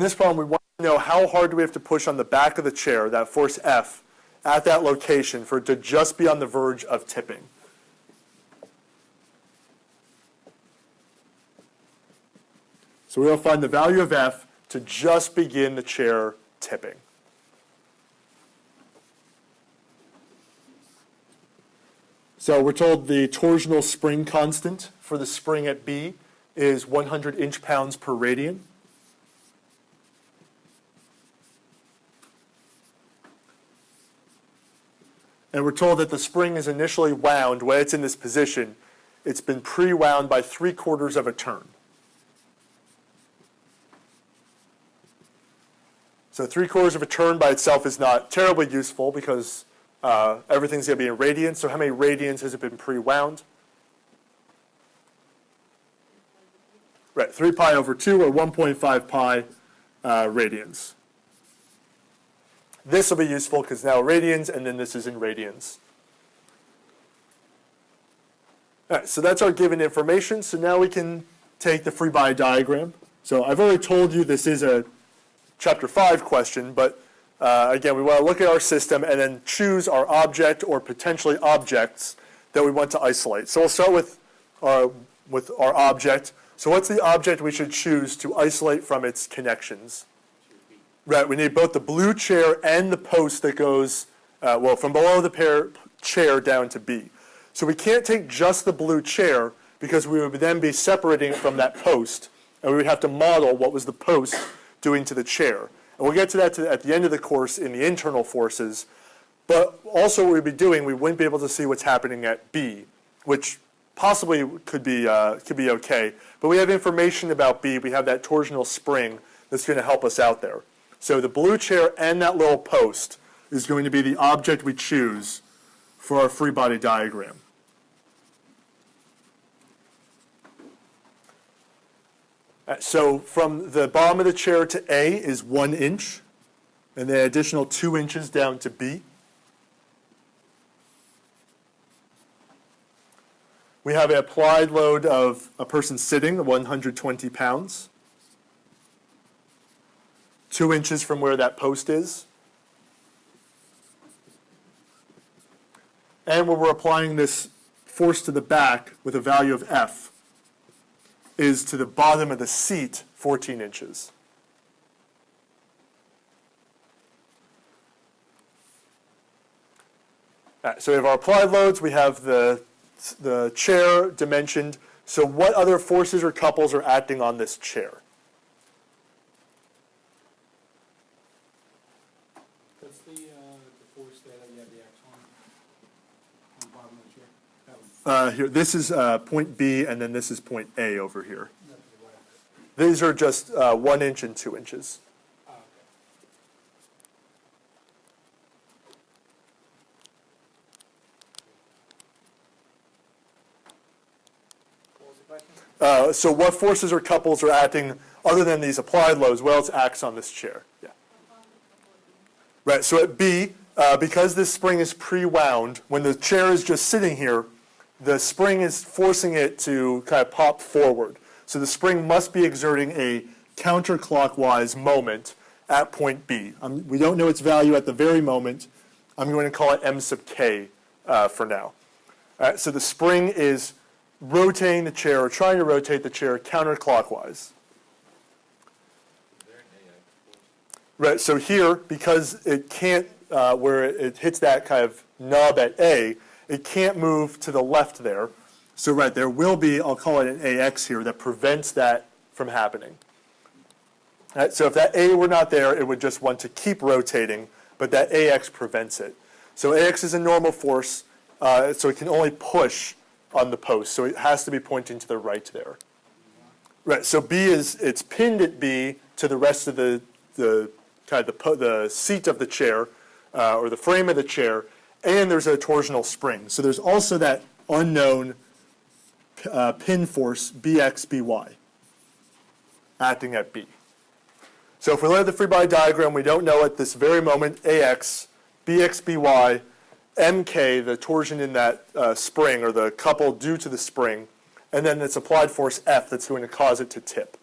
In this problem, we want to know how hard do we have to push on the back of the chair, that force F, at that location for it to just be on the verge of tipping. So we'll find the value of F to just begin the chair tipping. So we're told the torsional spring constant for the spring at B is 100 inch-pounds per radian. And we're told that the spring is initially wound when it's in this position. It's been pre-wound by 3/4 of a turn. So 3/4 of a turn by itself is not terribly useful because everything's going to be in radians. So how many radians has it been pre-wound? Right, 3 pi over 2 or 1.5 pi radians. This will be useful because now radians, and then this is in radians. All right, so that's our given information. So now we can take the free body diagram. So I've already told you this is a Chapter 5 question, but again, we want to look at our system and then choose our object or potentially objects that we want to isolate. So we'll start with our object. So what's the object we should choose to isolate from its connections? Right, we need both the blue chair and the post that goes, from below the chair down to B. So we can't take just the blue chair because we would then be separating it from that post, and we would have to model what was the post doing to the chair. And we'll get to that at the end of the course in the internal forces, but also what we'd be doing, we wouldn't be able to see what's happening at B, which possibly could be okay. But we have information about B. We have that torsional spring that's going to help us out there. So the blue chair and that little post is going to be the object we choose for our free body diagram. So from the bottom of the chair to A is 1 inch, and then additional 2 inches down to B. We have an applied load of a person sitting, 120 pounds. 2 inches from where that post is. And when we're applying this force to the back with a value of F is to the bottom of the seat, 14 inches. So we have our applied loads, we have the chair dimensioned. So what other forces or couples are acting on this chair? What's the force that you have the X on the bottom of the chair? Here, this is point B, and then this is point A over here. These are just 1 inch and 2 inches. Oh, okay. What was the question? So what forces or couples are acting other than these applied loads? What else acts on this chair? Yeah. Right, so at B, because this spring is pre-wound, when the chair is just sitting here, the spring is forcing it to kind of pop forward. So the spring must be exerting a counterclockwise moment at point B. We don't know its value at the very moment. I'm going to call it M sub k for now. All right, so the spring is rotating the chair, or trying to rotate the chair counterclockwise. Right, so here, because it can't, where it hits that kind of nub at A, it can't move to the left there. So right, there will be, I'll call it an AX here, that prevents that from happening. All right, so if that A were not there, it would just want to keep rotating, but that AX prevents it. So AX is a normal force, so it can only push on the post, so it has to be pointing to the right there. Right, so B it's pinned at B to the rest of the seat of the chair, or the frame of the chair, and there's a torsional spring. So there's also that unknown pin force Bx, By acting at B. So if we look at the free body diagram, we don't know at this very moment Ax, Bx, By, Mk, the torsion in that spring, or the couple due to the spring, and then its applied force F that's going to cause it to tip.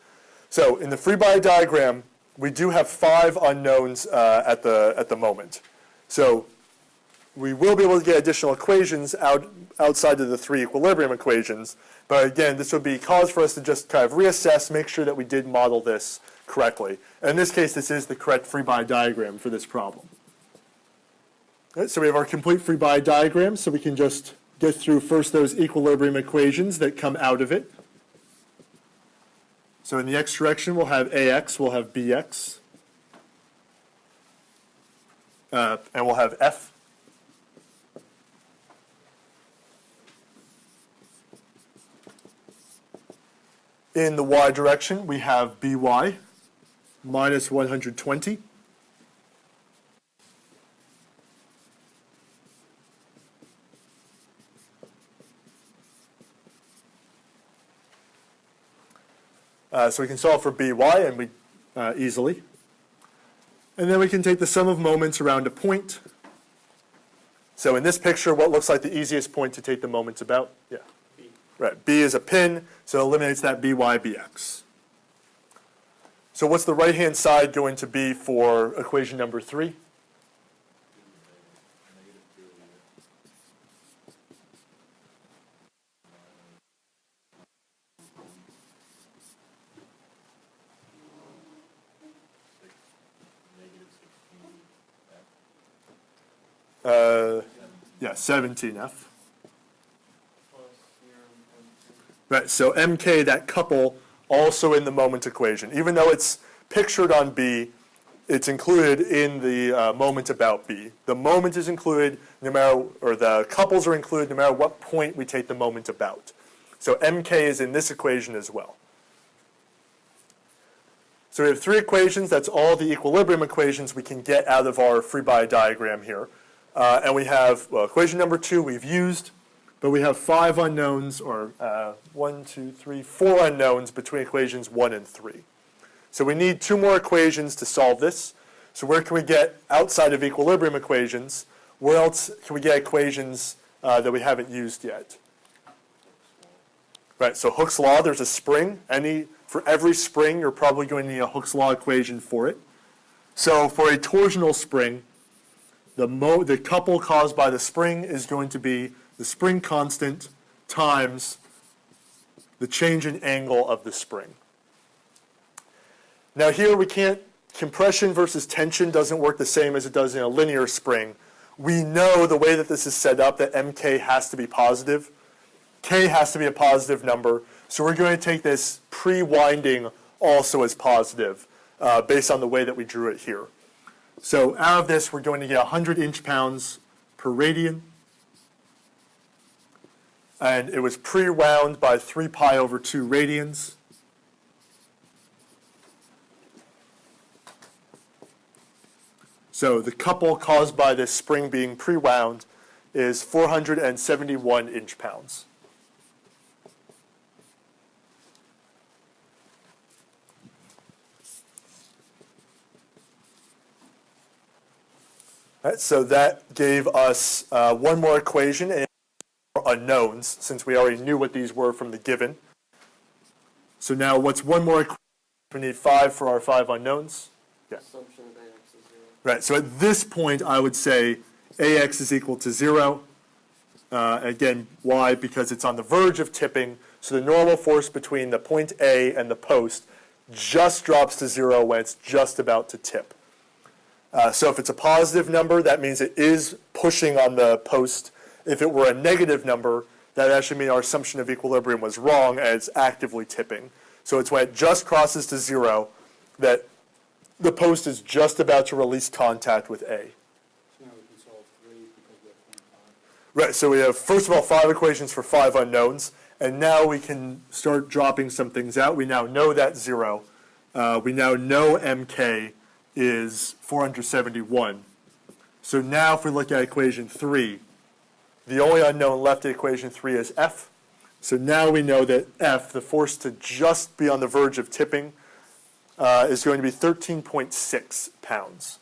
So in the free body diagram, we do have 5 unknowns at the moment. So we will be able to get additional equations outside of the 3 equilibrium equations. But again, this would be cause for us to just kind of reassess, make sure that we did model this correctly. And in this case, this is the correct free body diagram for this problem. Right, so we have our complete free body diagram, so we can just get through first those equilibrium equations that come out of it. So in the x direction, we'll have ax, we'll have bx, and we'll have f. In the y direction, we have by minus 120. So we can solve for by and we easily. And then we can take the sum of moments around a point. So in this picture, what looks like the easiest point to take the moments about? Yeah. B. Right, B is a pin, so it eliminates that by, bx. So what's the right-hand side going to be for equation number 3? Yeah, 17f. Right, so mk, that couple, also in the moment equation. Even though it's pictured on B, it's included in the moment about B. The moment is included no matter, or the couples are included no matter what point we take the moment about. So mk is in this equation as well. So we have 3 equations. That's all the equilibrium equations we can get out of our free body diagram here. And we have, well, equation number 2 we've used, but we have 5 unknowns, or 4 unknowns between equations 1 and 3. So we need 2 more equations to solve this. So where can we get, outside of equilibrium equations, where else can we get equations that we haven't used yet? Right, so Hooke's law, there's a spring. For every spring, you're probably going to need a Hooke's law equation for it. So for a torsional spring, the couple caused by the spring is going to be the spring constant times the change in angle of the spring. Now here we can't, compression versus tension doesn't work the same as it does in a linear spring. We know the way that this is set up that mk has to be positive. K has to be a positive number, so we're going to take this pre-winding also as positive based on the way that we drew it here. So out of this, we're going to get 100 inch-pounds per radian. And it was pre-wound by 3 pi over 2 radians. So the couple caused by this spring being pre-wound is 471 inch-pounds. Right, so that gave us 1 more equation and unknowns, since we already knew what these were from the given. So now what's 1 more equation? We need 5 for our 5 unknowns. Yeah. Assumption of AX is 0. Right, so at this point I would say AX is equal to 0. Again, why? Because it's on the verge of tipping, so the normal force between the point A and the post just drops to 0 when it's just about to tip. So if it's a positive number, that means it is pushing on the post. If it were a negative number, that would actually mean our assumption of equilibrium was wrong and it's actively tipping. So it's when it just crosses to 0 that the post is just about to release contact with A. So now we can solve 3 because we have 0.5. Right, so we have, first of all, 5 equations for 5 unknowns, and now we can start dropping some things out. We now know that 0. We now know mk is 471. So now if we look at equation 3, the only unknown left in equation 3 is F. So now we know that F, the force to just be on the verge of tipping, is going to be 13.6 pounds.